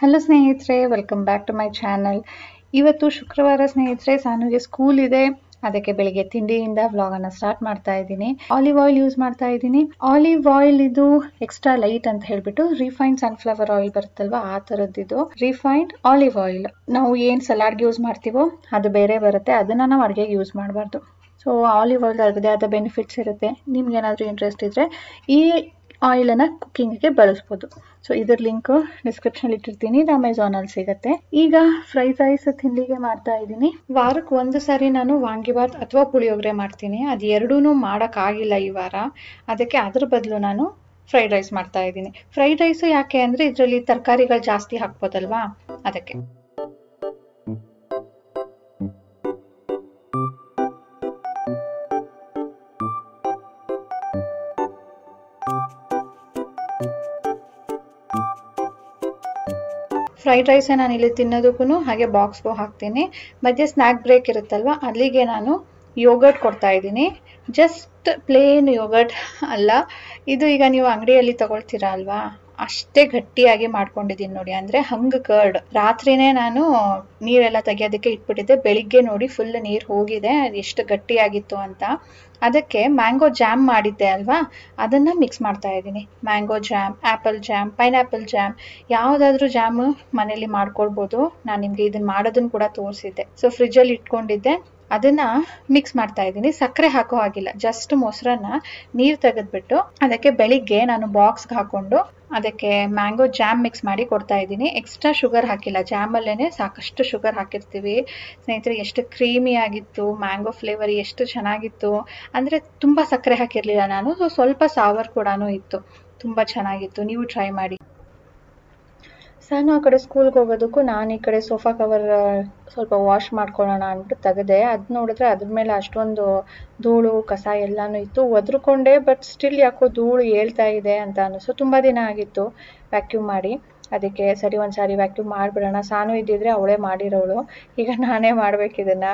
Hello ಸ್ನೇಹಿತರೆ, welcome back to my channel. ಇವತ್ತು ಶುಕ್ರವಾರ ಸ್ನೇಹಿತರೆ, ಸಾನುಗೆ ಸ್ಕೂಲ್ ಇದೆ. ಅದಕ್ಕೆ ಬೆಳಿಗ್ಗೆ ತಿಂಡಿಯಿಂದ ವ್ಲಾಗನ್ನು ಸ್ಟಾರ್ಟ್ ಮಾಡ್ತಾ ಇದ್ದೀನಿ. ಆಲಿವ್ ಆಯಿಲ್ ಯೂಸ್ ಮಾಡ್ತಾ ಇದ್ದೀನಿ. ಆಲಿವ್ ಆಯಿಲ್ ಇದು ಎಕ್ಸ್ಟ್ರಾ ಲೈಟ್ ಅಂತ ಹೇಳ್ಬಿಟ್ಟು ರಿಫೈನ್ಡ್ ಸನ್ಫ್ಲವರ್ ಆಯಿಲ್ ಬರುತ್ತಲ್ವಾ, ಆ ಥರದ್ದಿದು ರಿಫೈನ್ಡ್ ಆಲಿವ್ ಆಯಿಲ್. ನಾವು ಏನು ಸಲಾಡ್ಗೆ ಯೂಸ್ ಮಾಡ್ತೀವೋ ಅದು ಬೇರೆ ಬರುತ್ತೆ, ಅದನ್ನು ನಾವು ಅಡುಗೆಗೆ ಯೂಸ್ ಮಾಡಬಾರ್ದು. ಸೊ ಆಲಿವ್ ಆಯಿಲ್ ಅದರದೇ ಆದ ಬೆನಿಫಿಟ್ಸ್ ಇರುತ್ತೆ. ನಿಮ್ಗೆ ಏನಾದರೂ ಇಂಟ್ರೆಸ್ಟ್ ಇದ್ದರೆ ಈ ಆಯಿಲನ್ನು ಕುಕ್ಕಿಂಗ್ಗೆ ಬಳಸ್ಬೋದು. ಸೊ ಇದ್ರ ಲಿಂಕ್ ಡಿಸ್ಕ್ರಿಪ್ಷನ್ ಇಟ್ಟಿರ್ತೀನಿ, ಇದು ಅಮೆಝಾನಲ್ಲಿ ಸಿಗುತ್ತೆ. ಈಗ ಫ್ರೈಡ್ ರೈಸ್ ತಿಂಡಿಗೆ ಮಾಡ್ತಾ ಇದ್ದೀನಿ. ವಾರಕ್ಕೆ ಒಂದು ಸಾರಿ ನಾನು ವಾಂಗಿಬಾತ್ ಅಥವಾ ಪುಳಿಯೋಗರೆ ಮಾಡ್ತೀನಿ. ಅದು ಎರಡೂ ಮಾಡೋಕ್ಕಾಗಿಲ್ಲ ಈ ವಾರ, ಅದಕ್ಕೆ ಅದ್ರ ಬದಲು ನಾನು ಫ್ರೈಡ್ ರೈಸ್ ಮಾಡ್ತಾ ಇದ್ದೀನಿ. ಫ್ರೈಡ್ ರೈಸು ಯಾಕೆ ಅಂದರೆ ಇದರಲ್ಲಿ ತರಕಾರಿಗಳು ಜಾಸ್ತಿ ಹಾಕ್ಬೋದಲ್ವಾ, ಅದಕ್ಕೆ. ಫ್ರೈಡ್ ರೈಸೇ ನಾನು ಇಲ್ಲಿ ತಿನ್ನೋದಕ್ಕೂ ಹಾಗೆ ಬಾಕ್ಸ್ಗೂ ಹಾಕ್ತೀನಿ. ಮಧ್ಯೆ ಸ್ನ್ಯಾಕ್ ಬ್ರೇಕ್ ಇರುತ್ತಲ್ವ, ಅಲ್ಲಿಗೆ ನಾನು ಯೋಗರ್ಟ್ ಕೊಡ್ತಾ ಇದ್ದೀನಿ. ಜಸ್ಟ್ ಪ್ಲೇನ್ ಯೋಗರ್ಟ್ ಅಲ್ಲ, ಇದು ಈಗ ನೀವು ಅಂಗಡಿಯಲ್ಲಿ ತಗೊಳ್ತೀರಾ ಅಲ್ವಾ, ಅಷ್ಟೇ ಗಟ್ಟಿಯಾಗಿ ಮಾಡ್ಕೊಂಡಿದ್ದೀನಿ ನೋಡಿ. ಅಂದರೆ ಹಂಗ್ ಕರ್ಡ್. ರಾತ್ರಿನೇ ನಾನು ನೀರೆಲ್ಲ ತೆಗಿಯೋದಕ್ಕೆ ಇಟ್ಬಿಟ್ಟಿದ್ದೆ, ಬೆಳಿಗ್ಗೆ ನೋಡಿ ಫುಲ್ ನೀರು ಹೋಗಿದೆ, ಅದು ಎಷ್ಟು ಗಟ್ಟಿಯಾಗಿತ್ತು ಅಂತ. ಅದಕ್ಕೆ ಮ್ಯಾಂಗೋ ಜಾಮ್ ಮಾಡಿದ್ದೆ ಅಲ್ವಾ, ಅದನ್ನು ಮಿಕ್ಸ್ ಮಾಡ್ತಾ ಇದ್ದೀನಿ. Mango jam, apple jam, pineapple jam, ಯಾವುದಾದ್ರೂ ಜಾಮು ಮನೇಲಿ ಮಾಡ್ಕೊಳ್ಬೋದು. ನಾನು ನಿಮಗೆ ಇದನ್ನು ಮಾಡೋದನ್ನು ಕೂಡ ತೋರಿಸಿದ್ದೆ. ಸೊ ಫ್ರಿಜ್ಜಲ್ಲಿ ಇಟ್ಕೊಂಡಿದ್ದೆ, ಅದನ್ನು ಮಿಕ್ಸ್ ಮಾಡ್ತಾ ಇದ್ದೀನಿ. ಸಕ್ಕರೆ ಹಾಕೋ ಹಾಗಿಲ್ಲ, ಜಸ್ಟ್ ಮೊಸರನ್ನ ನೀರು ತೆಗೆದ್ಬಿಟ್ಟು ಅದಕ್ಕೆ ಬೆಳಿಗ್ಗೆ ನಾನು ಬಾಕ್ಸ್ಗೆ ಹಾಕ್ಕೊಂಡು ಅದಕ್ಕೆ ಮ್ಯಾಂಗೋ ಜಾಮ್ ಮಿಕ್ಸ್ ಮಾಡಿ ಕೊಡ್ತಾ ಇದ್ದೀನಿ. ಎಕ್ಸ್ಟ್ರಾ ಶುಗರ್ ಹಾಕಿಲ್ಲ, ಜಾಮಲ್ಲೇ ಸಾಕಷ್ಟು ಶುಗರ್ ಹಾಕಿರ್ತೀವಿ. ಸ್ನೇಹಿತರೆ, ಎಷ್ಟು ಕ್ರೀಮಿ ಆಗಿತ್ತು, ಮ್ಯಾಂಗೋ ಫ್ಲೇವರ್ ಎಷ್ಟು ಚೆನ್ನಾಗಿತ್ತು ಅಂದರೆ ತುಂಬ ಸಕ್ಕರೆ ಹಾಕಿರಲಿಲ್ಲ ನಾನು. ಸೊ ಸ್ವಲ್ಪ ಸಾವರ್ ಕೂಡ ಇತ್ತು, ತುಂಬ ಚೆನ್ನಾಗಿತ್ತು. ನೀವು ಟ್ರೈ ಮಾಡಿ. ನಾನು ಆ ಕಡೆ ಸ್ಕೂಲ್ಗೆ ಹೋಗೋದಕ್ಕೂ ನಾನು ಈ ಕಡೆ ಸೋಫಾ ಕವರ್ ಸ್ವಲ್ಪ ವಾಶ್ ಮಾಡ್ಕೊಳ್ಳೋಣ ಅಂದ್ಬಿಟ್ಟು ತೆಗೆದೆ. ಅದು ನೋಡಿದ್ರೆ ಅದ್ರ ಮೇಲೆ ಅಷ್ಟೊಂದು ಧೂಳು ಕಸ ಎಲ್ಲನೂ ಇತ್ತು. ಒದ್ರುಕೊಂಡೆ, ಬಟ್ ಸ್ಟಿಲ್ ಯಾಕೋ ಧೂಳು ಏಳ್ತಾ ಇದೆ ಅಂತ ಅನ್ನಿಸ್ತು. ತುಂಬ ದಿನ ಆಗಿತ್ತು ವ್ಯಾಕ್ಯೂಮ್ ಮಾಡಿ, ಅದಕ್ಕೆ ಸರಿ ಒಂದು ಸಾರಿ ವ್ಯಾಕ್ಯೂಮ್ ಮಾಡಿಬಿಡೋಣ. ಸಾನು ಇದ್ದಿದ್ರೆ ಅವಳೇ ಮಾಡಿರೋಳು, ಈಗ ನಾನೇ ಮಾಡಬೇಕಿದನ್ನು.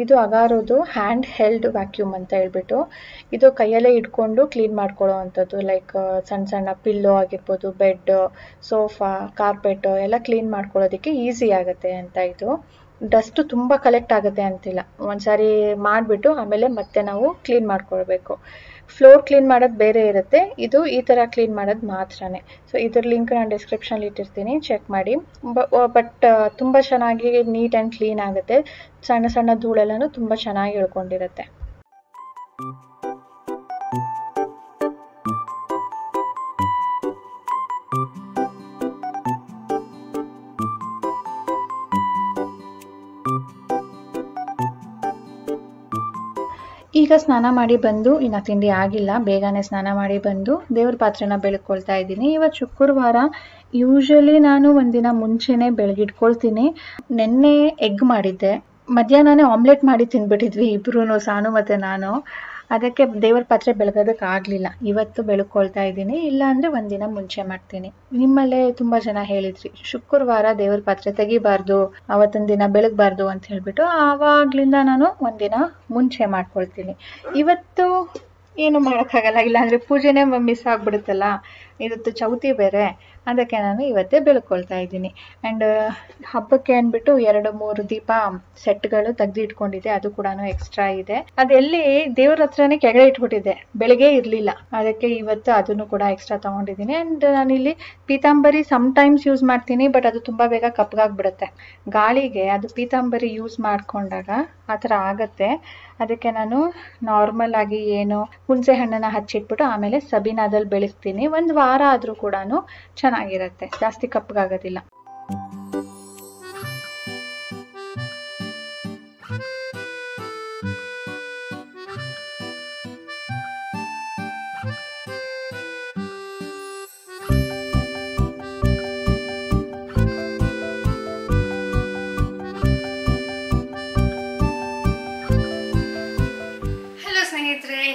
ಇದು ಅಗಾರೋದು ಹ್ಯಾಂಡ್ ಹೆಲ್ಡ್ ವ್ಯಾಕ್ಯೂಮ್ ಅಂತ ಹೇಳ್ಬಿಟ್ಟು, ಇದು ಕೈಯಲ್ಲೇ ಇಟ್ಕೊಂಡು ಕ್ಲೀನ್ ಮಾಡ್ಕೊಳ್ಳೋ ಅಂಥದ್ದು. ಲೈಕ್ ಸಣ್ಣ ಸಣ್ಣ ಪಿಲ್ಲೋ ಆಗಿರ್ಬೋದು, ಬೆಡ್, ಸೋಫಾ, ಕಾರ್ಪೆಟ್ ಎಲ್ಲ ಕ್ಲೀನ್ ಮಾಡ್ಕೊಳ್ಳೋದಕ್ಕೆ ಈಸಿ ಆಗುತ್ತೆ ಅಂತ. ಇದು ಡಸ್ಟು ತುಂಬ ಕಲೆಕ್ಟ್ ಆಗುತ್ತೆ ಅಂತಿಲ್ಲ, ಒಂದ್ಸಾರಿ ಮಾಡಿಬಿಟ್ಟು ಆಮೇಲೆ ಮತ್ತೆ ನಾವು ಕ್ಲೀನ್ ಮಾಡ್ಕೊಳ್ಬೇಕು. ಫ್ಲೋರ್ ಕ್ಲೀನ್ ಮಾಡೋದು ಬೇರೆ ಇರುತ್ತೆ, ಇದು ಈ ಥರ ಕ್ಲೀನ್ ಮಾಡೋದು ಮಾತ್ರನೇ. ಸೊ ಇದ್ರ ಲಿಂಕ್ ನಾನು ಡಿಸ್ಕ್ರಿಪ್ಷನ್ಲಿ ಇಟ್ಟಿರ್ತೀನಿ, ಚೆಕ್ ಮಾಡಿ. ಬಟ್ ತುಂಬ ಚೆನ್ನಾಗಿ ನೀಟ್ ಆ್ಯಂಡ್ ಕ್ಲೀನ್ ಆಗುತ್ತೆ. ಸಣ್ಣ ಸಣ್ಣ ಧೂಳೆಲ್ಲನೂ ತುಂಬ ಚೆನ್ನಾಗಿ ಇಳ್ಕೊಂಡಿರುತ್ತೆ. ಈಗ ಸ್ನಾನ ಮಾಡಿ ಬಂದು, ಇನ್ನು ತಿಂಡಿ ಆಗಿಲ್ಲ, ಬೇಗನೆ ಸ್ನಾನ ಮಾಡಿ ಬಂದು ದೇವ್ರ ಪಾತ್ರೆನ ಬೆಳಗ್ಕೊಳ್ತಾ ಇದ್ದೀನಿ. ಇವತ್ತು ಶುಕ್ರವಾರ. ಯೂಶಲಿ ನಾನು ಒಂದಿನ ಮುಂಚೆನೇ ಬೆಳಗಿಟ್ಕೊಳ್ತೀನಿ. ನೆನ್ನೆ ಎಗ್ ಮಾಡಿದ್ದೆ, ಮಧ್ಯಾಹ್ನನೇ ಆಮ್ಲೆಟ್ ಮಾಡಿ ತಿಂದ್ಬಿಟ್ಟಿದ್ವಿ ಇಬ್ರು, ಸಾನು ಮತ್ತು ನಾನು. ಅದಕ್ಕೆ ದೇವ್ರ ಪಾತ್ರೆ ಬೆಳಗೋದಕ್ಕೆ ಆಗಲಿಲ್ಲ. ಇವತ್ತು ಬೆಳಗ್ಕೊಳ್ತಾ ಇದ್ದೀನಿ, ಇಲ್ಲಾಂದರೆ ಒಂದಿನ ಮುಂಚೆ ಮಾಡ್ತೀನಿ. ನಿಮ್ಮಲ್ಲೇ ತುಂಬ ಜನ ಹೇಳಿದ್ರಿ ಶುಕ್ರವಾರ ದೇವ್ರ ಪಾತ್ರೆ ತೆಗಿಬಾರ್ದು, ಅವತ್ತಿನ ದಿನ ಬೆಳಗಬಾರ್ದು ಅಂತ ಹೇಳ್ಬಿಟ್ಟು. ಆವಾಗಲಿಂದ ನಾನು ಒಂದಿನ ಮುಂಚೆ ಮಾಡ್ಕೊಳ್ತೀನಿ. ಇವತ್ತು ಏನು ಮಾಡೋಕ್ಕಾಗಲ್ಲ, ಇಲ್ಲಾಂದರೆ ಪೂಜೆನೇ ಮಿಸ್ ಆಗಿಬಿಡುತ್ತಲ್ಲ. ಇವತ್ತು ಚೌತಿ ಬೇರೆ, ಅದಕ್ಕೆ ನಾನು ಇವತ್ತೇ ಬೆಳ್ಕೊಳ್ತಾ ಇದ್ದೀನಿ. ಆ್ಯಂಡ್ ಹಬ್ಬಕ್ಕೆ ಅಂದ್ಬಿಟ್ಟು 2-3 ದೀಪ ಸೆಟ್ಗಳು ತೆಗೆದು ಇಟ್ಕೊಂಡಿದ್ದೆ, ಅದು ಕೂಡ ಎಕ್ಸ್ಟ್ರಾ ಇದೆ. ಅದೆಲ್ಲಿ ದೇವ್ರ ಹತ್ರನೇ ಕೆಳಗೆ ಇಟ್ಬಿಟ್ಟಿದ್ದೆ, ಬೆಳಗ್ಗೆ ಇರಲಿಲ್ಲ. ಅದಕ್ಕೆ ಇವತ್ತು ಅದನ್ನು ಕೂಡ ಎಕ್ಸ್ಟ್ರಾ ತೊಗೊಂಡಿದ್ದೀನಿ. ಆ್ಯಂಡ್ ನಾನಿಲ್ಲಿ ಪೀತಾಂಬರಿ ಸಮ್ಟೈಮ್ಸ್ ಯೂಸ್ ಮಾಡ್ತೀನಿ, ಬಟ್ ಅದು ತುಂಬ ಬೇಗ ಕಪ್ಪಗಾಗ್ಬಿಡುತ್ತೆ ಗಾಳಿಗೆ. ಅದು ಪೀತಾಂಬರಿ ಯೂಸ್ ಮಾಡಿಕೊಂಡಾಗ ಆ ಥರ ಆಗುತ್ತೆ. ಅದಕ್ಕೆ ನಾನು ನಾರ್ಮಲ್ ಆಗಿ ಏನು ಹುಣಸೆ ಹಣ್ಣನ್ನು ಹಚ್ಚಿಟ್ಬಿಟ್ಟು ಆಮೇಲೆ ಸಬೀನಾದಲ್ಲಿ ಬೆಳೆಸ್ತೀನಿ. ಒಂದು ವಾರ ಆದರೂ ಕೂಡ ಚೆನ್ನಾಗಿರುತ್ತೆ, ಜಾಸ್ತಿ ಕಪ್ಪಗಾಗೋದಿಲ್ಲ.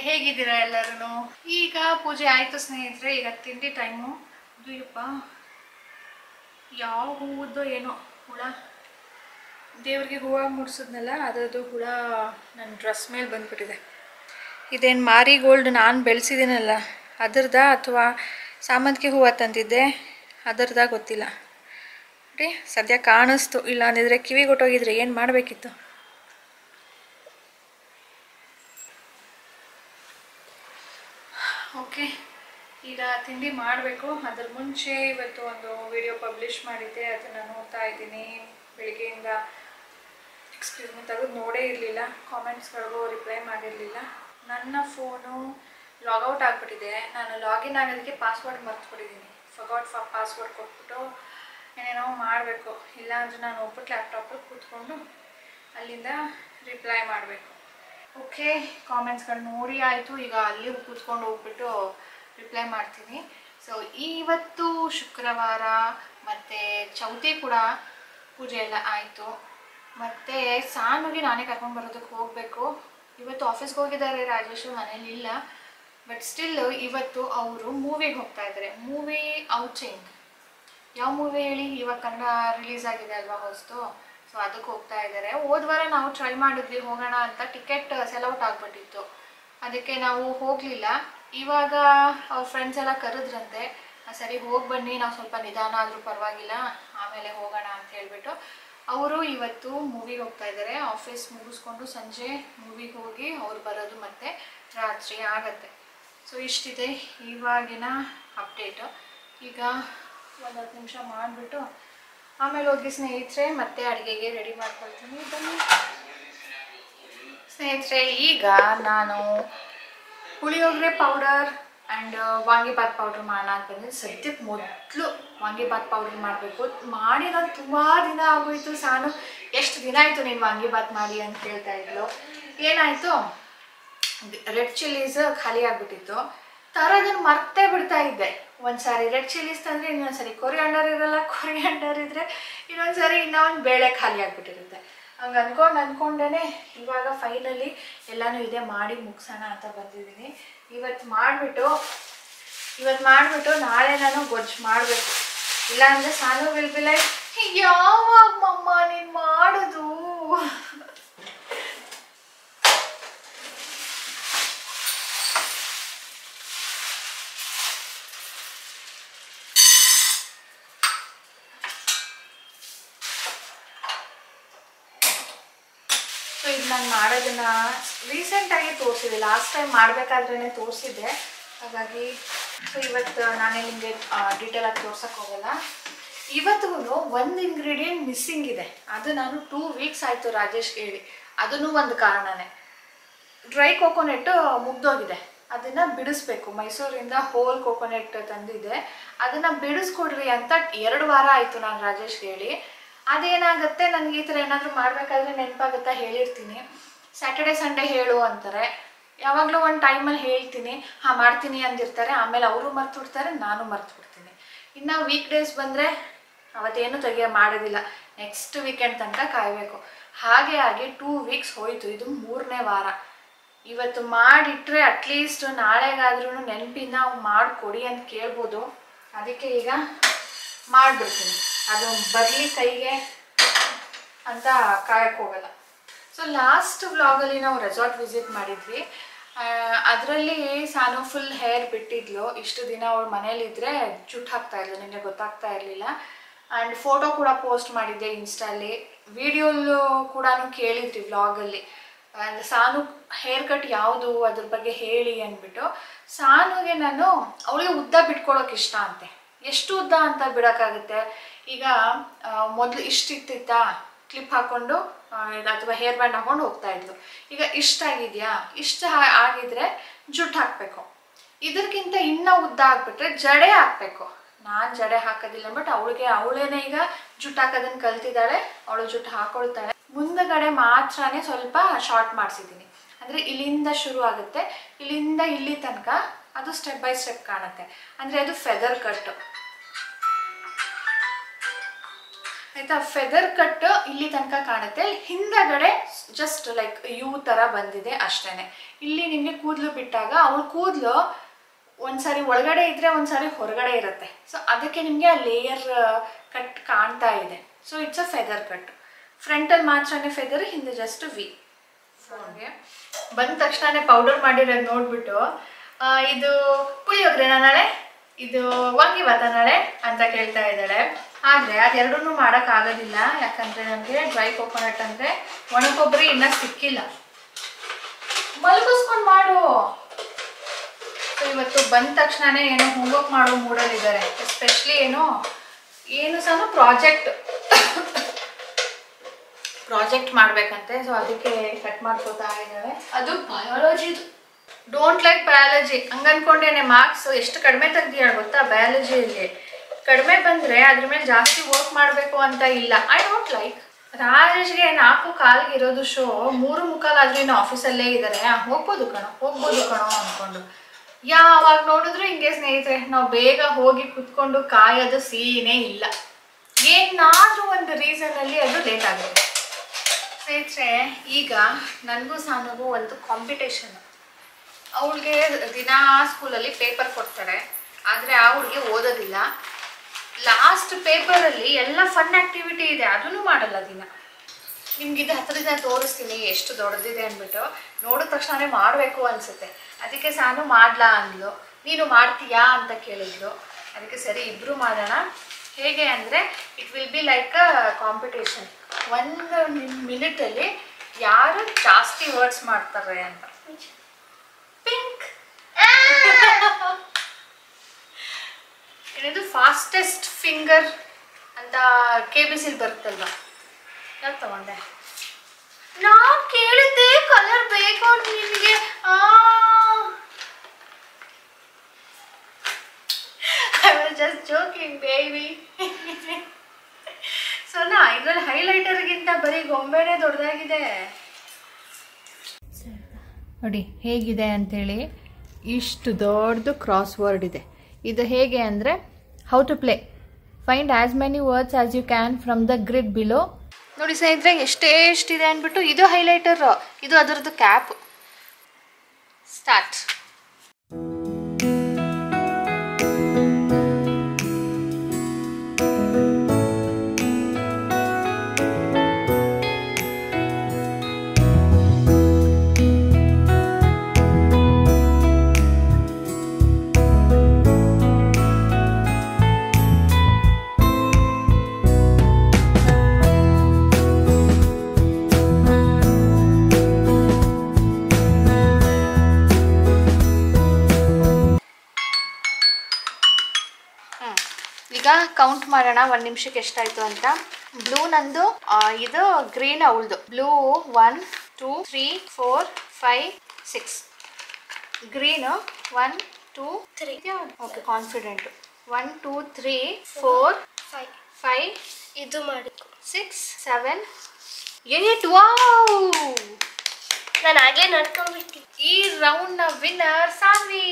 ಹೇಗಿದ್ದೀರಾ ಎಲ್ಲರೂ? ಈಗ ಪೂಜೆ ಆಯಿತು ಸ್ನೇಹಿತರೆ, ಈಗ ತಿಂಡಿ ಟೈಮು. ಇದು ಯಪ್ಪ ಯಾವ ಹೂವುದೋ ಏನೋ ಹುಳ ದೇವ್ರಿಗೆ ಹೂವು ಮುಡಿಸಿದ್ನಲ್ಲ ಅದರದ್ದು ಕೂಡ ನನ್ನ ಡ್ರೆಸ್ ಮೇಲೆ ಬಂದುಬಿಟ್ಟಿದೆ. ಇದೇನು ಮಾರಿಗೋಲ್ಡ್ ನಾನು ಬೆಳೆಸಿದ್ದೀನಲ್ಲ ಅದರದಾ ಅಥವಾ ಸಾಮಂತಿಗೆ ಹೂವು ತಂದಿದ್ದೆ ಅದರದಾ ಗೊತ್ತಿಲ್ಲ. ನೋಡಿ ಸದ್ಯ ಕಾಣಿಸ್ತು, ಇಲ್ಲ ಅಂದಿದ್ರೆ ಕಿವಿಗೆ ಹೊಟ್ಟೋಗಿದ್ರೆ ಏನು ಮಾಡಬೇಕಿತ್ತು. ಓಕೆ, ಈಗ ತಿಂಡಿ ಮಾಡಬೇಕು. ಅದರ ಮುಂಚೆ ಇವತ್ತು ಒಂದು ವಿಡಿಯೋ ಪಬ್ಲಿಷ್ ಮಾಡಿದ್ದೆ, ಅದನ್ನು ನೋಡ್ತಾ ಇದ್ದೀನಿ. ಬೆಳಿಗ್ಗೆಯಿಂದ ತೆಗೆದು ನೋಡೇ ಇರಲಿಲ್ಲ, ಕಾಮೆಂಟ್ಸ್ಗಳಿಗೂ ರಿಪ್ಲೈ ಮಾಡಿರಲಿಲ್ಲ. ನನ್ನ ಫೋನು ಲಾಗೌಟ್ ಆಗಿಬಿಟ್ಟಿದೆ. ನಾನು ಲಾಗಿನ್ ಆಗೋದಕ್ಕೆ ಪಾಸ್ವರ್ಡ್ ಮರ್ತ್ಬಿಟ್ಟಿದ್ದೀನಿ. ಫಾರ್ಗಾಟ್ ಪಾಸ್ವರ್ಡ್ ಕೊಟ್ಬಿಟ್ಟು ಏನೇನೋ ಮಾಡಬೇಕು, ಇಲ್ಲಾಂದರೆ ನಾನು ಒಬ್ಬಟ್ಟು ಲ್ಯಾಪ್ಟಾಪಲ್ಲಿ ಕೂತ್ಕೊಂಡು ಅಲ್ಲಿಂದ ರಿಪ್ಲೈ ಮಾಡಬೇಕು. ಓಕೆ, ಕಾಮೆಂಟ್ಸ್ಗಳು ನೋಡಿ ಆಯಿತು. ಈಗ ಅಲ್ಲಿ ಕೂತ್ಕೊಂಡು ಹೋಗ್ಬಿಟ್ಟು ರಿಪ್ಲೈ ಮಾಡ್ತೀನಿ. ಸೊ ಇವತ್ತು ಶುಕ್ರವಾರ ಮತ್ತು ಚೌತಿ ಕೂಡ ಪೂಜೆ ಎಲ್ಲ ಆಯಿತು. ಮತ್ತು ಸಾನುಗೆ ನಾನೇ ಕರ್ಕೊಂಡು ಬರೋದಕ್ಕೆ ಹೋಗಬೇಕು. ಇವತ್ತು ಆಫೀಸ್ಗೆ ಹೋಗಿದ್ದಾರೆ, ರಾಜೇಶು ಮನೇಲಿಲ್ಲ. ಬಟ್ ಸ್ಟಿಲ್ ಇವತ್ತು ಅವರು ಮೂವಿಗೆ ಹೋಗ್ತಾ ಇದ್ದಾರೆ. Movie outing. ಯಾವ ಮೂವಿ ಹೇಳಿ? ಇವಾಗ ಕನ್ನಡ ರಿಲೀಸ್ ಆಗಿದೆ ಅಲ್ವಾ ಹೊಸದು, ಸೊ ಅದಕ್ಕೆ ಹೋಗ್ತಾ ಇದ್ದಾರೆ. ಹೋದ ವಾರ ನಾವು ಟ್ರೈ ಮಾಡಿದ್ವಿ ಹೋಗೋಣ ಅಂತ, ಟಿಕೆಟ್ ಸೆಲ್ ಔಟ್ ಆಗಿಬಿಟ್ಟಿತ್ತು, ಅದಕ್ಕೆ ನಾವು ಹೋಗಲಿಲ್ಲ. ಇವಾಗ ಅವ್ರ ಫ್ರೆಂಡ್ಸ್ ಎಲ್ಲ ಕರೆದ್ರಂತೆ, ಸರಿ ಹೋಗಿ ಬನ್ನಿ, ನಾವು ಸ್ವಲ್ಪ ನಿಧಾನ ಆದರೂ ಪರವಾಗಿಲ್ಲ ಆಮೇಲೆ ಹೋಗೋಣ ಅಂತ ಹೇಳಿಬಿಟ್ಟು ಅವರು ಇವತ್ತು ಮೂವಿಗೆ ಹೋಗ್ತಾ ಇದ್ದಾರೆ. ಆಫೀಸ್ ಮುಗಿಸ್ಕೊಂಡು ಸಂಜೆ ಮೂವಿಗೆ ಹೋಗಿ ಅವ್ರು ಬರೋದು ಮತ್ತೆ ರಾತ್ರಿ ಆಗತ್ತೆ. ಸೊ ಇಷ್ಟಿದೆ ಇವಾಗಿನ ಅಪ್ಡೇಟು. ಈಗ ಒಂದು 10 ನಿಮಿಷ ಮಾಡಿಬಿಟ್ಟು ಆಮೇಲೆ ಹೋಗಿ ಸ್ನೇಹಿತರೆ ಮತ್ತೆ ಅಡುಗೆಗೆ ರೆಡಿ ಮಾಡ್ಕೊಳ್ತೀನಿ. ಬನ್ನಿ ಸ್ನೇಹಿತರೆ, ಈಗ ನಾನು puliyogare powder and vangibath powder ಮಾಡೋಣ ಅಂತ ಬಂದಿದ್ದು. ಸದ್ಯಕ್ಕೆ ಮೊದಲು ವಾಂಗಿಬಾತ್ ಪೌಡ್ರ್ ಮಾಡಬೇಕು. ಮಾಡಿ ನಾನು ತುಂಬ ದಿನ ಆಗೋಯಿತು. ಸಾನು ಎಷ್ಟು ದಿನ ಆಯಿತು ನೀನು ವಾಂಗಿಬಾತ್ ಮಾಡಿ ಅಂತ ಕೇಳ್ತಾ ಇದ್ಲು. ಏನಾಯಿತು, ರೆಡ್ ಚಿಲ್ಲೀಸ್ ಖಾಲಿ ಆಗಿಬಿಟ್ಟಿತ್ತು, ತರೋದನ್ನು ಮರ್ತೇ ಬಿಡ್ತಾ ಇದ್ದೆ. ಒಂದು ಸಾರಿ ರೆಡ್ ಚಿಲ್ಲೀಸ್ ತಂದರೆ ಇನ್ನೊಂದು ಸಾರಿ ಕೊರಿಯಾಂಡರ್ ಇರೋಲ್ಲ, ಕೊರಿಯಾಂಡರ್ ಇದ್ದರೆ ಇನ್ನೊಂದು ಸಾರಿ ಇನ್ನೂ ಒಂದು ಬೇಳೆ ಖಾಲಿ ಆಗಿಬಿಟ್ಟಿರುತ್ತೆ. ಹಂಗೆ ಅಂದ್ಕೊಂಡೇ ಇವಾಗ ಫೈನಲಿ ಎಲ್ಲನೂ ಇದೆ, ಮಾಡಿ ಮುಗಿಸೋಣ ಅಂತ ಬಂದಿದ್ದೀನಿ. ಇವತ್ತು ಮಾಡಿಬಿಟ್ಟು ನಾಳೆ ನಾನು ಗೊಜ್ಜು ಮಾಡಬೇಕು. ಇಲ್ಲಾಂದರೆ ಸಾನು ವಿಲ್ ಬಿ ಲೈಕ್, ಯಾವಾಗ ಮಮ್ಮ ನೀನು ಮಾಡೋದು? ಸೊ ಇದು ನಾನು ಮಾಡೋದನ್ನು ರೀಸೆಂಟಾಗಿ ತೋರಿಸಿದೆ, ಲಾಸ್ಟ್ ಟೈಮ್ ಮಾಡಬೇಕಾದ್ರೇ ತೋರಿಸಿದ್ದೆ. ಹಾಗಾಗಿ ಸೊ ಇವತ್ತು ನಾನೇ ನಿಮಗೆ ಡೀಟೇಲಾಗಿ ತೋರ್ಸೋಕ್ಕೆ ಹೋಗಲ್ಲ. ಇವತ್ತಿಗೂ ಒಂದು ಇಂಗ್ರೀಡಿಯೆಂಟ್ ಮಿಸ್ಸಿಂಗ್ ಇದೆ. ಅದು ನಾನು 2 ವೀಕ್ಸ್ ಆಯಿತು ರಾಜೇಶ್ಗೆ ಹೇಳಿ. ಅದನ್ನು ಒಂದು ಕಾರಣನೇ, ಡ್ರೈ ಕೋಕೋನೆಟ್ಟು ಮುಗ್ದೋಗಿದೆ, ಅದನ್ನು ಬಿಡಿಸ್ಬೇಕು. ಮೈಸೂರಿಂದ ಹೋಲ್ ಕೋಕೋನೆಟ್ ತಂದಿದ್ದೆ, ಅದನ್ನು ಬಿಡಿಸ್ಕೊಡ್ರಿ ಅಂತ 2 ವಾರ ಆಯಿತು ನಾನು ರಾಜೇಶ್ಗೆ ಹೇಳಿ. ಅದೇನಾಗುತ್ತೆ, ನನಗೆ ಈ ಥರ ಏನಾದರೂ ಮಾಡಬೇಕಾದ್ರೆ ನೆನಪಾಗುತ್ತಾ ಹೇಳಿರ್ತೀನಿ. ಸ್ಯಾಟರ್ಡೆ ಸಂಡೇ ಹೇಳು ಅಂತಾರೆ, ಯಾವಾಗಲೂ ಒಂದು ಟೈಮಲ್ಲಿ ಹೇಳ್ತೀನಿ, ಹಾಂ ಮಾಡ್ತೀನಿ ಅಂದಿರ್ತಾರೆ, ಆಮೇಲೆ ಅವರು ಮರ್ತು ಬಿಡ್ತಾರೆ, ನಾನು ಮರ್ತು ಬಿಡ್ತೀನಿ. ಇನ್ನು ವೀಕ್ ಡೇಸ್ ಬಂದರೆ ಅವತ್ತೇನು ಮಾಡೋದಿಲ್ಲ, ನೆಕ್ಸ್ಟ್ ವೀಕೆಂಡ್ ತನಕ ಕಾಯಬೇಕು. ಹಾಗೆ ಆಗಿ 2 ವೀಕ್ಸ್ ಹೋಯಿತು, ಇದು 3ನೇ ವಾರ. ಇವತ್ತು ಮಾಡಿಟ್ರೆ ಅಟ್ಲೀಸ್ಟ್ ನಾಳೆಗಾದ್ರೂ ನೆನಪಿಂದ ಮಾಡಿಕೊಡಿ ಅಂತ ಕೇಳ್ಬೋದು. ಅದಕ್ಕೆ ಈಗ ಮಾಡಿಬಿಡ್ತೀನಿ, ಅದು ಬರಲಿ ಕೈಗೆ ಅಂತ ಕಾಯಕ್ಕೆ ಹೋಗಲ್ಲ. ಸೊ ಲಾಸ್ಟ್ ವ್ಲಾಗಲ್ಲಿ ನಾವು ರೆಸಾರ್ಟ್ ವಿಸಿಟ್ ಮಾಡಿದ್ವಿ. ಅದರಲ್ಲಿ ಸಾನು ಫುಲ್ ಹೇರ್ ಬಿಟ್ಟಿದ್ಲು. ಇಷ್ಟು ದಿನ ಅವಳು ಮನೇಲಿದ್ದರೆ ಜುಟ್ಟು ಹಾಕ್ತಾಯಿದ್ಲು, ನಿಮಗೆ ಗೊತ್ತಾಗ್ತಾ ಇರಲಿಲ್ಲ. ಆ್ಯಂಡ್ ಫೋಟೋ ಕೂಡ ಪೋಸ್ಟ್ ಮಾಡಿದ್ದೆ ಇನ್ಸ್ಟಾಲ್ಲಿ, ವಿಡಿಯೋಲ್ಲೂ ಕೂಡ ಕೇಳಿದ್ರಿ ವ್ಲಾಗಲ್ಲಿ. ಆ್ಯಂಡ್ ಸಾನು ಹೇರ್ ಕಟ್ ಯಾವುದು ಅದ್ರ ಬಗ್ಗೆ ಹೇಳಿ ಅಂದ್ಬಿಟ್ಟು, ಸಾನುಗೆ ನಾನು ಅವಳಿಗೆ ಉದ್ದ ಬಿಟ್ಕೊಳ್ಳೋಕೆ ಇಷ್ಟ ಅಂತೆ. ಎಷ್ಟು ಉದ್ದ ಅಂತ ಬಿಡೋಕ್ಕಾಗುತ್ತೆ? ಈಗ ಮೊದಲು ಇಷ್ಟಿತ್ತಿತ್ತಾ, ಕ್ಲಿಪ್ ಹಾಕ್ಕೊಂಡು ಅಥವಾ ಹೇರ್ ಬ್ಯಾಂಡ್ ಹಾಕೊಂಡು ಹೋಗ್ತಾ ಇದ್ಲು. ಈಗ ಇಷ್ಟಾಗಿದೆಯಾ, ಇಷ್ಟ ಆಗಿದ್ರೆ ಜುಟ್ಟು ಹಾಕಬೇಕು. ಇದಕ್ಕಿಂತ ಇನ್ನೂ ಉದ್ದ ಆಗಿಬಿಟ್ರೆ ಜಡೆ ಹಾಕಬೇಕು. ನಾನು ಜಡೆ ಹಾಕೋದಿಲ್ಲ, ಬಟ್ ಅವಳೇನೇ ಈಗ ಜುಟ್ಟು ಹಾಕೋದನ್ನು ಕಲ್ತಿದ್ದಾಳೆ, ಅವಳು ಜುಟ್ಟು ಹಾಕೊಳ್ತಾಳೆ. ಮುಂದಗಡೆ ಮಾತ್ರನೇ ಸ್ವಲ್ಪ ಶಾರ್ಟ್ ಮಾಡಿಸಿದ್ದೀನಿ, ಅಂದರೆ ಇಲ್ಲಿಂದ ಶುರು ಆಗುತ್ತೆ, ಇಲ್ಲಿಂದ ಇಲ್ಲಿ ತನಕ ಅದು ಸ್ಟೆಪ್ ಬೈ ಸ್ಟೆಪ್ ಕಾಣುತ್ತೆ. ಅಂದರೆ ಅದು ಫೆದರ್ ಕಟ್ ಆಯಿತಾ. ಫೆದರ್ ಕಟ್ ಇಲ್ಲಿ ತನಕ ಕಾಣುತ್ತೆ, ಹಿಂದಗಡೆ ಜಸ್ಟ್ ಲೈಕ್ ಯು ಥರ ಬಂದಿದೆ ಅಷ್ಟೇ. ಇಲ್ಲಿ ನಿಮಗೆ ಕೂದಲು ಬಿಟ್ಟಾಗ ಅವಳು ಕೂದಲು ಒಂದ್ಸಾರಿ ಒಳಗಡೆ ಇದ್ದರೆ ಒಂದ್ಸಾರಿ ಹೊರಗಡೆ ಇರುತ್ತೆ. ಸೊ ಅದಕ್ಕೆ ನಿಮಗೆ ಆ ಲೇಯರ್ ಕಟ್ ಕಾಣ್ತಾ ಇದೆ. So it's a feather cut. ಫ್ರಂಟಲ್ಲಿ ಮಾತ್ರನೇ ಫೆದರ್, ಹಿಂದೆ ಜಸ್ಟ್ ವಿ. ಫೋನ್ಗೆ ಬಂದ ತಕ್ಷಣನೇ ಪೌಡರ್ ಮಾಡಿರೋದು ನೋಡ್ಬಿಟ್ಟು ಇದು ಪುಳಿಯೋಗರೆನಾ ನಾಳೆ, ಇದು ವಾಂಗಿಭಾತ ನಾಳೆ ಅಂತ ಕೇಳ್ತಾ ಇದ್ದಾಳೆ. ಆದರೆ ಅದೆರಡನ್ನೂ ಮಾಡೋಕ್ಕಾಗೋದಿಲ್ಲ, ಯಾಕಂದರೆ ನನಗೆ ಡ್ರೈ ಕೋಕೋನಟ್ ಅಂದರೆ ಒಣ ಕೊಬ್ಬರಿ ಇನ್ನೂ ಸಿಕ್ಕಿಲ್ಲ. ಮಲಗಿಸ್ಕೊಂಡು ಮಾಡು. ಸೊ ಇವತ್ತು ಬಂದ ತಕ್ಷಣನೇ ಏನೋ ಹೋಮ್ವರ್ಕ್ ಮಾಡೋ ಮೂಡಲ್ಲಿದ್ದಾರೆ. ಎಸ್ಪೆಷಲಿ ಏನು ಸಹ ಪ್ರಾಜೆಕ್ಟ್ ಮಾಡಬೇಕಂತೆ. ಸೊ ಅದಕ್ಕೆ ಕಟ್ ಮಾಡ್ಕೋತಾ ಇದ್ದಾಳೆ. ಅದು ಬಯಾಲಜಿದು. ಡೋಂಟ್ ಲೈಕ್ ಬಯಾಲಜಿ ಹಂಗನ್ಕೊಂಡೇನೆ. ಮಾರ್ಕ್ಸ್ ಎಷ್ಟು ಕಡಿಮೆ ತೆಗ್ದಿಯಾಳ ಗೊತ್ತಾ ಬಯಾಲಜಿಯಲ್ಲಿ. ಕಡಿಮೆ ಬಂದರೆ ಅದ್ರ ಮೇಲೆ ಜಾಸ್ತಿ ವರ್ಕ್ ಮಾಡಬೇಕು ಅಂತ ಇಲ್ಲ. I don't like. ರಾಜೇಶ್ಗೆ 4:15 ಇರೋದು ಶೋ, 3:15 ಇನ್ನು ಆಫೀಸಲ್ಲೇ ಇದ್ದಾರೆ. ಹೋಗ್ಬೋದು ಕಣೋ ಅಂದ್ಕೊಂಡು ಯಾವಾಗ ನೋಡಿದ್ರು ಹಿಂಗೆ ಸ್ನೇಹಿತರೆ, ನಾವು ಬೇಗ ಹೋಗಿ ಕುತ್ಕೊಂಡು ಕಾಯೋದು ಸೀನೇ ಇಲ್ಲ. ಏನಾದರೂ ಒಂದು ರೀಸನಲ್ಲಿ ಅದು ಲೇಟ್ ಆಗುತ್ತೆ ಸ್ನೇಹಿತರೆ. ಈಗ ನನಗೂ ಸಾನಿಗೂ ಒಂದು ಕಾಂಪಿಟೇಷನ್. ಅವಳಿಗೆ ದಿನ ಸ್ಕೂಲಲ್ಲಿ ಪೇಪರ್ ಕೊಡ್ತಾರೆ, ಆದರೆ ಆ ಹುಡುಗಿ ಓದೋದಿಲ್ಲ. ಲಾಸ್ಟ್ ಪೇಪರಲ್ಲಿ ಎಲ್ಲ ಫನ್ ಆ್ಯಕ್ಟಿವಿಟಿ ಇದೆ, ಅದನ್ನು ಮಾಡಲ್ಲ ದಿನ. ನಿಮ್ಗಿದು ಹತ್ತಿರದಿಂದ ತೋರಿಸ್ತೀನಿ ಎಷ್ಟು ದೊಡ್ಡದಿದೆ ಅಂದ್ಬಿಟ್ಟು. ನೋಡಿದ ತಕ್ಷಣ ಮಾಡಬೇಕು ಅನಿಸುತ್ತೆ. ಅದಕ್ಕೆ ಸಾನು ಮಾಡ್ಲಾ ಅಂದ್ಲು. ನೀನು ಮಾಡ್ತೀಯಾ ಅಂತ ಕೇಳಿದ್ಲು. ಅದಕ್ಕೆ ಸರಿ ಇಬ್ಬರು ಮಾಡೋಣ. ಹೇಗೆ ಅಂದರೆ it will be like a competition. 1 ಮಿನಿಟಲ್ಲಿ ಯಾರು ಜಾಸ್ತಿ ವರ್ಡ್ಸ್ ಮಾಡ್ತಾರೆ ಅಂತ. ಪಿಂಕ್ ಏನಿದು ಫಾಸ್ಟೆಸ್ಟ್ ಫಿಂಗರ್ ಅಂತ KBCಲಿ ಬರುತ್ತಲ್ವ, ಯಾಕೆ ತಗೊಂಡೆ? ನಾ ಕೇಳಿದ್ದೆ ಕಲರ್ ಬೇಕು ನಿನಗೆ. I was just joking baby. So ಇದರಲ್ಲಿ ಹೈಲೈಟರ್ಗಿಂತ ಬರೀ ಗೊಂಬೆನೇ ದೊಡ್ಡದಾಗಿದೆ ನೋಡಿ ಹೇಗಿದೆ ಅಂತೇಳಿ. ಇಷ್ಟು ದೊಡ್ಡದು ಕ್ರಾಸ್ ವರ್ಡ್ ಇದೆ. ಇದು ಹೇಗೆ ಅಂದರೆ how to play, find as many words as you can from the grid below. ನೋಡಿ ಸ್ನೇಹಿತರೆ ಎಷ್ಟಿದೆ ಅಂದ್ಬಿಟ್ಟು. ಇದು ಹೈಲೈಟರ್, ಇದು ಅದರದ್ದು ಕ್ಯಾಪ್. ಸ್ಟಾರ್ಟ್. ಈಗ ಕೌಂಟ್ ಮಾಡೋಣ 1 ನಿಮಿಷಕ್ಕೆ ಎಷ್ಟಾಯಿತು ಅಂತ. ಬ್ಲೂ ನಂದು, ಇದು ಗ್ರೀನ್ ಅವಳದು. ಬ್ಲೂ 1 2 3 4 5 6. ಗ್ರೀನು 1 2 3. Okay confident. 1 2 3 4 5 ಇದು ಮಾಡಿ 6 7 8. ವಾವ್, ನಾನು ಆಗಲೇ ನಡ್ಕೊಂಡ್ಬಿಟ್ಟು. ಈ ರೌಂಡ್ನ ವಿನ್ನರ್ ಸಾನ್ವಿ.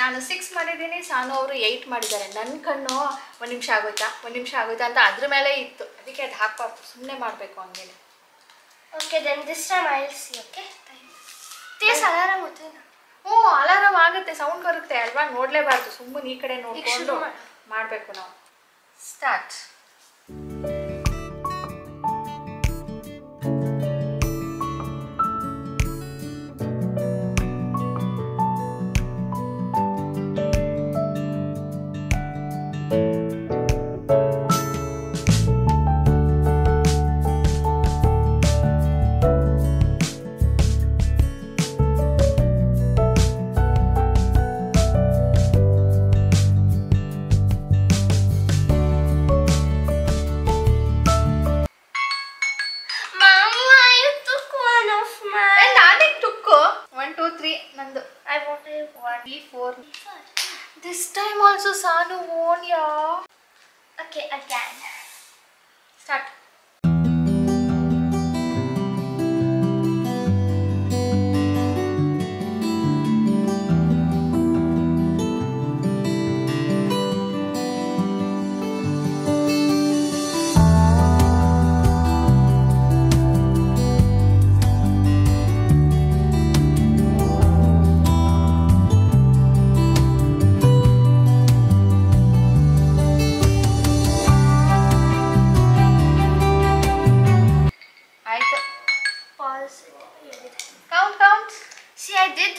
ನಾನು 6 ಮಾಡಿದ್ದೀನಿ, ಸಾನು ಅವರು 8 ಮಾಡಿದ್ದಾರೆ. ನನ್ನ ಕಣ್ಣು 1 ನಿಮಿಷ ಆಗೋಯ್ತಾ ಅಂತ ಅದ್ರ ಮೇಲೆ ಇತ್ತು. ಅದಕ್ಕೆ ಅದು ಹಾಕಬಾರ್ದು, ಸುಮ್ಮನೆ ಮಾಡಬೇಕು ಹಂಗೇನೆ. Okay then this time I will see. Okay ತೇಸ್ ಅಲಾರಾಮ್ ಗೊತ್ತೇನಾ? ಅಲಾರಾಮ್ ಆಗುತ್ತೆ, ಸೌಂಡ್ ಬರುತ್ತೆ ಅಲ್ವಾ, ನೋಡಲೇಬಾರ್ದು. ಸುಮ್ಮನೆ ಈ ಕಡೆ ನೋಡಿಕೊಂಡು ಮಾಡಬೇಕು ನಾವು. ಸ್ಟಾರ್ಟ್. ನಂದು. I want 1 4. This time also Sanu won, yeah. Okay, again. Start. I did.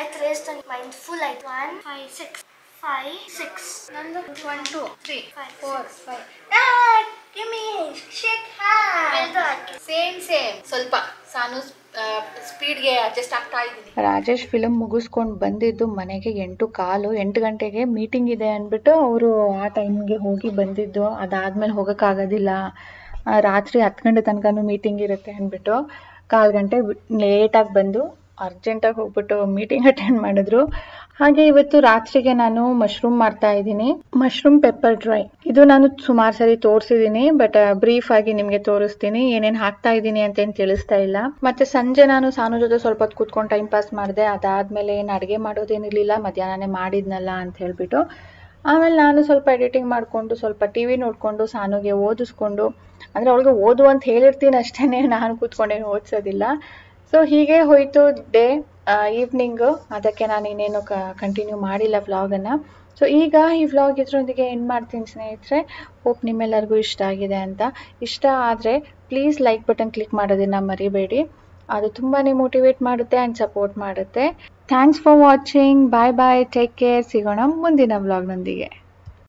I traced on mindful. I 1, 5, 6. 5, 6. Nandu 1, 2, 3, 5, 4, 5. Ah, give me shake hand. Same. ಸ್ವಲ್ಪ ಸಾನು ಸ್ಪೀಡ್ಗೆ ಅಡ್ಜಸ್ಟ್ ಆಗ್ತಾ ಇದ್ದೀನಿ. ರಾಜೇಶ್ ಫಿಲಮ್ ಮುಗಿಸ್ಕೊಂಡು ಬಂದಿದ್ದು ಮನೆಗೆ 8:15, 8 ಗಂಟೆಗೆ ಮೀಟಿಂಗ್ ಇದೆ ಅಂದ್ಬಿಟ್ಟು ಅವರು ಆ ಟೈಮ್ಗೆ ಹೋಗಿ ಬಂದಿದ್ದು. ಅದಾದ್ಮೇಲೆ ಹೋಗೋಕ್ಕಾಗೋದಿಲ್ಲ, ರಾತ್ರಿ 10 ಗಂಟೆ ತನಕನೂ ಮೀಟಿಂಗ್ ಇರುತ್ತೆ ಅಂದ್ಬಿಟ್ಟು 1/4 ಗಂಟೆ ಲೇಟಾಗಿ ಬಂದು ಅರ್ಜೆಂಟಾಗಿ ಹೋಗ್ಬಿಟ್ಟು ಮೀಟಿಂಗ್ ಅಟೆಂಡ್ ಮಾಡಿದ್ರು. ಹಾಗೆ ಇವತ್ತು ರಾತ್ರಿಗೆ ನಾನು ಮಶ್ರೂಮ್ ಮಾಡ್ತಾ ಇದ್ದೀನಿ, ಮಶ್ರೂಮ್ ಪೆಪ್ಪರ್ ಡ್ರೈ. ಇದು ನಾನು ಸುಮಾರು ಸರಿ ತೋರಿಸಿದ್ದೀನಿ, ಬಟ್ ಬ್ರೀಫ್ ಆಗಿ ನಿಮಗೆ ತೋರಿಸ್ತೀನಿ. ಏನೇನು ಹಾಕ್ತಾ ಇದ್ದೀನಿ ಅಂತ ಏನು ತಿಳಿಸ್ತಾ ಇಲ್ಲ. ಮತ್ತೆ ಸಂಜೆ ನಾನು ಸಾನು ಜೊತೆ ಸ್ವಲ್ಪ ಹೊತ್ತು ಕೂತ್ಕೊಂಡು ಟೈಮ್ ಪಾಸ್ ಮಾಡಿದೆ. ಅದಾದ್ಮೇಲೆ ಏನು ಅಡುಗೆ ಮಾಡೋದೇನಿರಲಿಲ್ಲ, ಮಧ್ಯಾಹ್ನನೇ ಮಾಡಿದ್ನಲ್ಲ ಅಂತ ಹೇಳ್ಬಿಟ್ಟು. ಆಮೇಲೆ ನಾನು ಸ್ವಲ್ಪ ಎಡಿಟಿಂಗ್ ಮಾಡಿಕೊಂಡು ಸ್ವಲ್ಪ ಟಿ ವಿ ನೋಡಿಕೊಂಡು ಸಾನುಗೆ ಓದಿಸ್ಕೊಂಡು, ಅಂದರೆ ಅವಳಿಗೆ ಓದು ಅಂತ ಹೇಳಿರ್ತೀನಿ ಅಷ್ಟೇ, ನಾನು ಕೂತ್ಕೊಂಡೇನು ಓದಿಸೋದಿಲ್ಲ. ಸೊ ಹೀಗೆ ಹೋಯಿತು ಡೇ, ಈವ್ನಿಂಗು. ಅದಕ್ಕೆ ನಾನು ಇನ್ನೇನು ಕಂಟಿನ್ಯೂ ಮಾಡಿಲ್ಲ ವ್ಲಾಗನ್ನು. ಸೊ ಈಗ ಈ ವ್ಲಾಗ್ ಇದರೊಂದಿಗೆ ಎಂಡ್ ಮಾಡ್ತೀನಿ ಸ್ನೇಹಿತರೆ. ಹೋಪ್ ನಿಮ್ಮೆಲ್ಲರಿಗೂ ಇಷ್ಟ ಆಗಿದೆ ಅಂತ. ಇಷ್ಟ ಆದರೆ ಪ್ಲೀಸ್ ಲೈಕ್ ಬಟನ್ ಕ್ಲಿಕ್ ಮಾಡೋದನ್ನು ಮರಿಬೇಡಿ, ಅದು ತುಂಬಾ ಮೋಟಿವೇಟ್ ಮಾಡುತ್ತೆ ಆ್ಯಂಡ್ ಸಪೋರ್ಟ್ ಮಾಡುತ್ತೆ. Thanks for watching. Bye bye, take care. ಸಿಗೋಣ ಮುಂದಿನ ವ್ಲಾಗ್ನೊಂದಿಗೆ.